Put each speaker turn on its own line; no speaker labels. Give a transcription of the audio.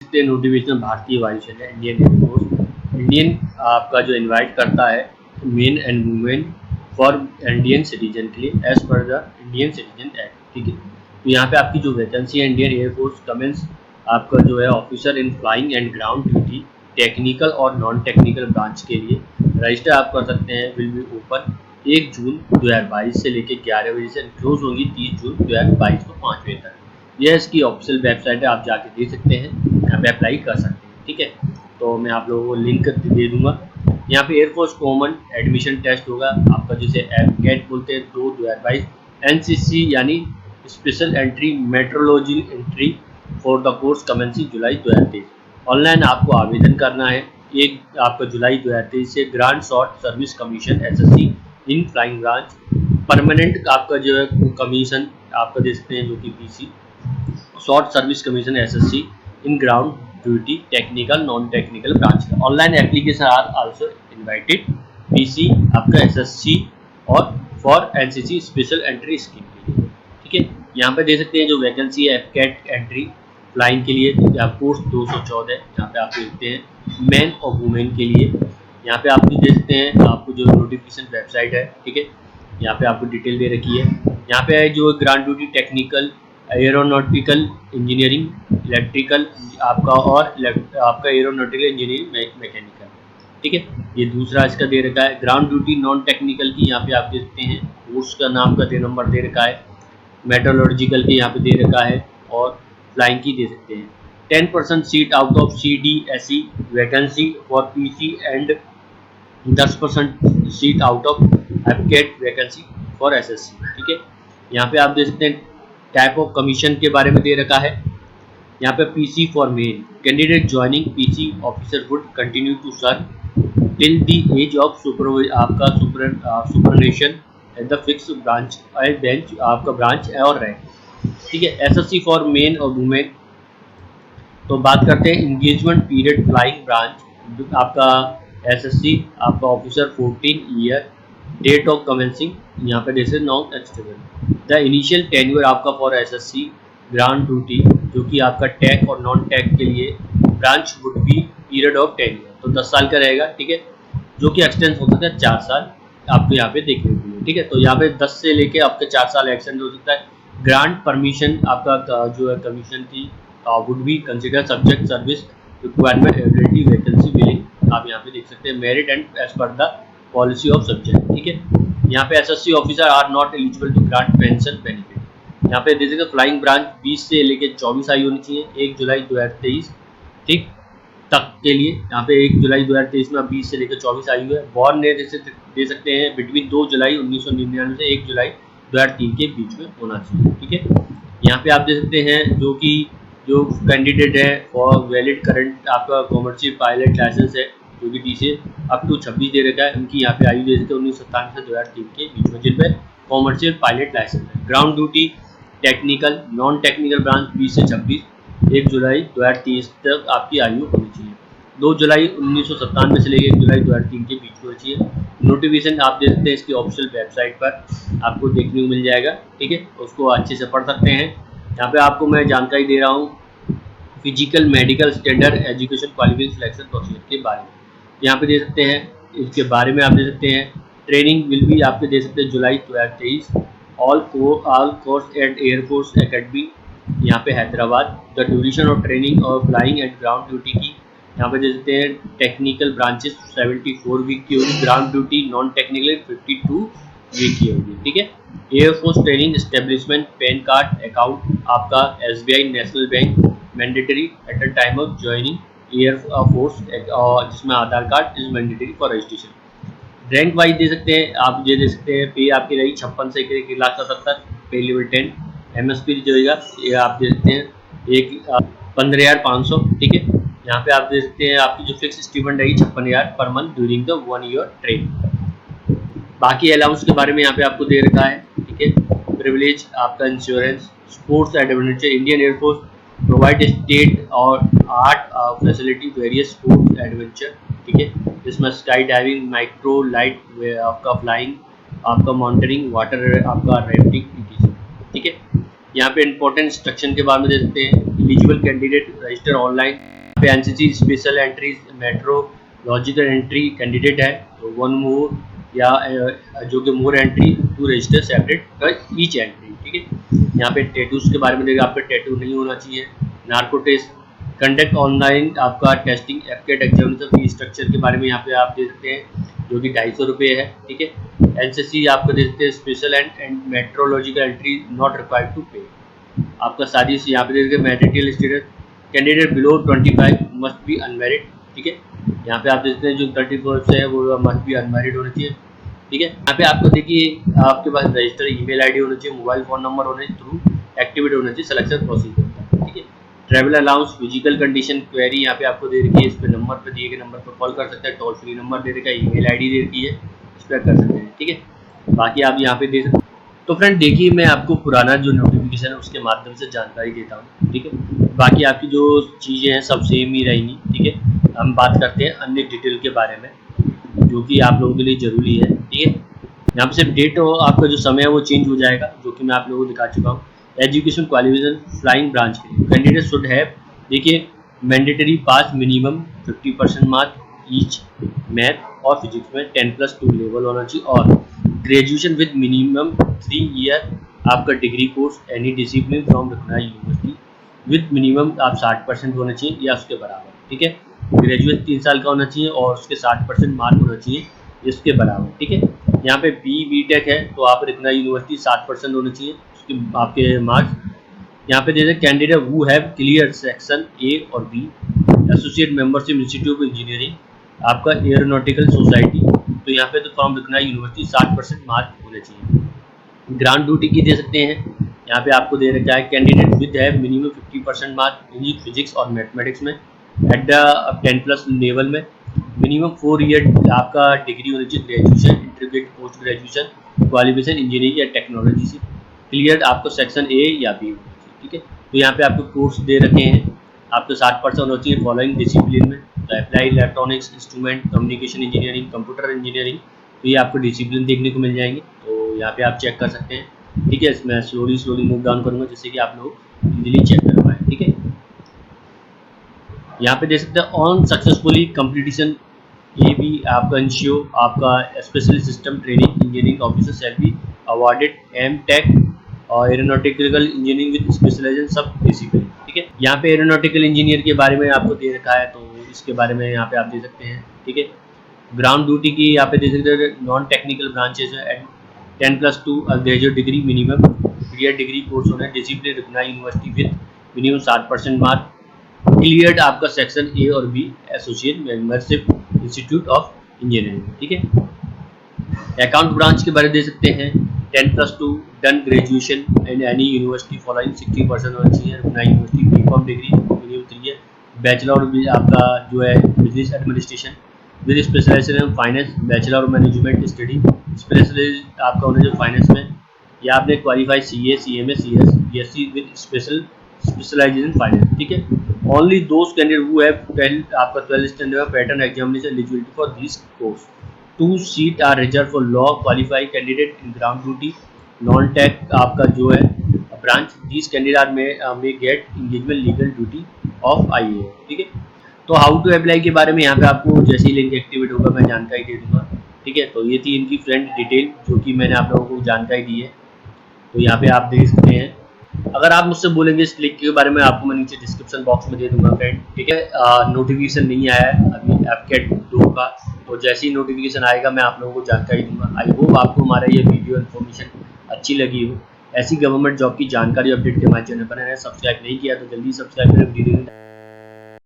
सकते हैं नोटिफिकेशन भारतीय वायुसेना इंडियन एयरफोर्स इंडियन आपका जो इनवाइट करता है main and women for Indian citizen के लिए as per the Indian citizen act, ठीक है। तो यहाँ पे आपकी जो वैकेंसी है इंडियन एयरफोर्स कमेंस आपका जो है officer in flying and ground duty technical और नॉन टेक्निकल ब्रांच के लिए रजिस्टर आप कर सकते हैं। विल बी ओपन 1 जून 2022 से लेकर 11 बजे से क्लोज होगी 30 जून 2022 को 5 बजे तक। यह इसकी ऑफिशियल वेबसाइट है, आप जाके देख सकते हैं, यहाँ पे अप्लाई कर सकते हैं, ठीक है। तो मैं आप लोगों को लिंक दे दूंगा। यहाँ पे एयरफोर्स कॉमन एडमिशन टेस्ट होगा आपका, जिसे कैट बोलते हैं 2022। एनसीसी यानी special entry metrology entry for the course commencing July 2023। Online आपको आवेदन करना है 1 आपका जुलाई 2023 से। Grand short service commission SSC in flying branch permanent आपका जो है कमीशन आपका दे सकते हैं, जो कि PC short service commission SSC in ground duty technical non technical branch का। Online application are also invited PC आपका एसएससी और for NCC special entry scheme के लिए, ठीक है। यहाँ पे दे सकते हैं जो वैकेंसी है कैट एंट्री फ्लाइंग के लिए पोस्ट 214 यहाँ पे आप देखते हैं मेन और वुमेन के लिए। यहाँ पे आप दे सकते हैं आपको जो नोटिफिकेशन वेबसाइट है, ठीक है। यहाँ पे आपको डिटेल दे रखी है। यहाँ पे जो grand duty technical aeronautical engineering electrical आपका और आपका एरोनॉटिकल इंजीनियरिंग मैकेनिकल, ठीक है। ये दूसरा इसका दे रखा है। ग्राउंड ड्यूटी नॉन टेक्निकल की यहाँ पे आप देख सकते हैं कोर्स का नाम का दे नंबर दे रखा है। मेट्रोलॉजिकल की यहाँ पे दे रखा है और फ्लाइंग की दे सकते हैं। 10% seat out of CDSE vacancy for PC and 10% seat out of AFCAT vacancy for SSC, ठीक है। यहाँ पे आप देख सकते हैं टाइप ऑफ कमीशन के बारे में दे रखा है। यहाँ पे PC for men candidate joining PC officer would continue to serve till the age of आपका superannuation at the fix branch bench आपका ब्रांच और रैंक, ठीक है। एसएससी फॉर मेन और वुमेन। तो बात करते हैं इंगेजमेंट पीरियड फ्लाइंग ब्रांच आपका एसएससी आपका officer 14 year date of commencing यहाँ पे जैसे non extendable. The initial tenure आपका फॉर एसएससी ग्रांड ड्यूटी जो कि आपका टैक और नॉन टैक के लिए branch would be period of tenure, तो 10 साल का रहेगा, ठीक है, जो कि एक्सटेंड हो सकता है 4 साल आपको यहाँ पे देखने को मिले, ठीक है। तो यहाँ पे 10 से लेके आपके 4 साल एक्सटेंड हो सकता है। ग्रांट परमिशन आपका जो है कमीशन की would be consider subject service requirement ability vacancy billing आप यहाँ पे देख सकते हैं merit and as per the policy of subject, ठीक है। यहाँ पे SSC officer are not eligible to grant pension benefit. यहाँ पे देखिए फ्लाइंग ब्रांच 20 से लेके 24 आयु होनी चाहिए 1 जुलाई 2023 ठीक तक के लिए। यहाँ पे 1 जुलाई 2023 में 20 से लेकर 24 आयु है। बॉर्न ने जैसे दे सकते हैं बिटवीन 2 जुलाई 1999 से 1 जुलाई 2003 के बीच में होना चाहिए, ठीक है। यहाँ पे आप दे सकते हैं जो कैंडिडेट है फॉर वैलिड करंट आपका कॉमर्शियल पायलट लाइसेंस है जो कि DC अप टू 26 दे रखा है। उनकी यहाँ पे आयु दे सकते हैं 1997 से 2003 के बीच में जिनमें कॉमर्शियल पायलट लाइसेंस है। Ground duty technical non technical branch 20 से 26 1 जुलाई 2030 तक आपकी आयु होनी चाहिए। 2 जुलाई 1997 से लेकर 1 जुलाई 2003 के बीच में होनी चाहिए। नोटिफिकेशन आप दे सकते हैं इसकी ऑफिशियल वेबसाइट पर आपको देखने को मिल जाएगा, ठीक है, उसको अच्छे से पढ़ सकते हैं। यहाँ पे आपको मैं जानकारी दे रहा हूँ physical medical standard education qualification selection procedure के बारे में। यहाँ पे दे सकते हैं इसके बारे में आप दे सकते हैं ट्रेनिंग विल भी आपके दे सकते हैं जुलाई 2023 all course eight air force academy यहाँ पे Hyderabad. The duration of training और फ्लाइंग एंड ग्राउंड ड्यूटी की यहाँ पे दे सकते हैं टेक्निकल ब्रांचेस 74 वीक की होगी, ground duty non technical 52 week की होगी, ठीक है। Air force training establishment pan card account आपका SBI national bank mandatory at the time of joining air force जिसमें Aadhaar card is mandatory for registration. Rank wise दे सकते हैं आप ये दे सकते हैं पे आपकी रही 56 से 1,77,000 पे लेवल 10। MSP जो होगा ये आप दे सकते हैं 15,500, ठीक है। यहाँ पे आप दे सकते हैं आपकी जो फिक्स स्टीपेंड रहेगी 56,000 per month during the 1 ear training. बाकी अलाउंस के बारे में यहाँ पे आपको दे रखा है, ठीक है। प्रिविलेज आपका insurance sports adventure Indian air force provide state और art facility various sports adventure, ठीक है, जिसमें स्काई डाइविंग माइक्रो लाइट आपका फ्लाइंग आपका मॉनिटरिंग वाटर आपका राफ्टिंग, ठीक है। यहाँ पे इंपॉर्टेंट इंस्ट्रक्शन के बारे में दे सकते हैं एलिजिबल कैंडिडेट रजिस्टर ऑनलाइन पे NCC special entry metrological entry candidate है तो 1 मोर या जो कि more entry to register separate each entry. ठीक है, यहाँ पे टैटूज के बारे में देखिए, आपका टैटू नहीं होना चाहिए। नार्को टेस्ट कंडक्ट ऑनलाइन आपका टेस्टिंग एफकेट एग्जामिनेशन फी स्ट्रक्चर के बारे में यहाँ पे आप देख सकते हैं, जो कि 250 रुपये है। ठीक है, एनसीसी आपको दे सकते हैं special and meteorological entry not required to pay. आपका शादी से यहाँ पे दे सकते हैं marital status candidate below 25 must be unmarried. ठीक है, यहाँ पे आप देख सकते हैं जो 34 से है वो मस्ट बी अनमैरिड होना चाहिए। ठीक है, यहाँ पे आपको देखिए आपके पास रजिस्टर ईमेल आईडी होना चाहिए, मोबाइल फोन नंबर होना चाहिए, थ्रू एक्टिवेट होना चाहिए सिलेक्शन प्रोसीजर। ठीक है, travel allowance physical condition query यहाँ पे आपको दे रखी है, इस पे नंबर पे दिए गए नंबर पर कॉल कर सकते हैं, टोल फ्री नंबर दे रखा है, ईमेल आईडी दे रखी है, इस पर कर सकते हैं। ठीक है, बाकी आप यहाँ पे दे सकते हैं। तो फ्रेंड देखिए, मैं आपको पुराना जो नोटिफिकेशन है उसके माध्यम से जानकारी देता हूँ। ठीक है, बाकी आपकी जो चीज़ें हैं सब सेम ही रहेंगी। ठीक है, हम बात करते हैं अन्य डिटेल के बारे में जो कि आप लोगों के लिए ज़रूरी है। ठीक है, यहाँ पे सिर्फ डेट और आपका जो समय है वो चेंज हो जाएगा, जो कि मैं आप लोगों को दिखा चुका हूँ। एजुकेशन क्वालिफिकेशन फ्लाइंग ब्रांच के लिए कैंडिडेट शुड हैव, देखिए mandatory pass minimum 50% mark each math और फिजिक्स में 10+2 लेवल होना चाहिए, और ग्रेजुएशन विद मिनिमम 3 ईयर आपका degree course any discipline from recognised university with minimum आप 60% होना चाहिए या उसके बराबर। ठीक है, ग्रेजुएट 3 साल का होना चाहिए और उसके 60% मार्क होना चाहिए इसके बराबर। ठीक है, यहाँ पे बी टेक है तो आप रिकॉग्नाइज्ड यूनिवर्सिटी 60% होना चाहिए उसके आपके मार्क्स। यहाँ पे जैसे candidate who have clear section A और B associate membership institute of engineering आपका एरोनॉटिकल सोसाइटी, तो यहाँ पे तो फ्रॉम रिकॉग्नाइज्ड यूनिवर्सिटी 60% मार्क होने चाहिए। ग्रांट ड्यूटी की दे सकते हैं, यहाँ पे आपको दे रखा है candidate with have minimum 50% mark in physics और मैथमेटिक्स में एट द 10+ लेवल में, मिनिमम 4 ईयर आपका डिग्री होनी चाहिए, graduation intermediate post graduation qualification engineering या टेक्नोलॉजी से क्लियर आपको सेक्शन ए या बी। ठीक है, तो यहाँ पे आपको कोर्स दे रखे हैं, आपको 60% होना चाहिए फॉलोइंग डिसिप्लिन में, तो applied electronics instrument communication engineering computer engineering, तो ये आपको डिसिप्लिन देखने को मिल जाएंगे, तो यहाँ पे आप चेक कर सकते हैं। ठीक है, मैं स्लोली मूव डाउन करूँगा जिससे कि आप लोग इजीली चेक कर पाएँ। ठीक है, यहाँ पे देख सकते हैं ऑन सक्सेसफुली कंप्लीटिशन ये भी आपका इंश्योर आपका special system training engineering officer shall be awarded M tech और aeronautical engineering with specialisation sub discipline. ठीक है, यहाँ पे एरोनॉटिकल इंजीनियर के बारे में आपको दे रखा है, तो इसके बारे में यहाँ पे आप दे सकते हैं। ठीक है, ग्राउंड ड्यूटी की यहाँ पे दे सकते हैं नॉन टेक्निकल ब्रांचेज है 10+2 graduate degree minimum clear degree course होना है, discipline recognised university with minimum 60% mark cleared आपका सेक्शन ए और B associate membership institute of engineering. ठीक है, अकाउंट ब्रांच के बारे में दे सकते हैं 10+2 done graduation in any university following 60% होना चाहिए, यूनिवर्सिटी बीकॉम डिग्री मिनिमम 3 है, बैचलर आपका जो है business administration with specialisation in finance, bachelor of management study specialise आपका होना चाहिए फाइनेंस में, या आपने qualify CA CMA CS BSc with specialisation finance. ठीक है, only those candidate who have 12 आपका 12th standard pattern examination eligibility for this course, 2 seat are reserve for law qualified candidate in ground duty non tech आपका जो है branch, this candidate में get engagement legal duty of IA। ठीक है, तो how to apply के बारे में यहाँ पे आपको जैसे ही लिंक एक्टिवेट होगा मैं जानकारी दे दूंगा। ठीक है, तो ये थी इनकी फ्रेंड डिटेल जो कि मैंने आप लोगों को जानकारी दी है, तो यहाँ पे आप देख सकते हैं। अगर आप मुझसे बोलेंगे इस लिंक के बारे में आपको मैं नीचे डिस्क्रिप्शन बॉक्स में दे दूंगा फ्रेंड। ठीक है, नोटिफिकेशन नहीं आया है अभी एफकेट 2 का, तो जैसे ही नोटिफिकेशन आएगा मैं आप लोगों को जानकारी दूंगा। आई होप आपको हमारा ये वीडियो इन्फॉर्मेशन अच्छी लगी हो। ऐसी गवर्नमेंट जॉब की जानकारी अपडेट के हमारे चैनल पर है, सब्सक्राइब नहीं किया तो जल्दी सब्सक्राइब करें।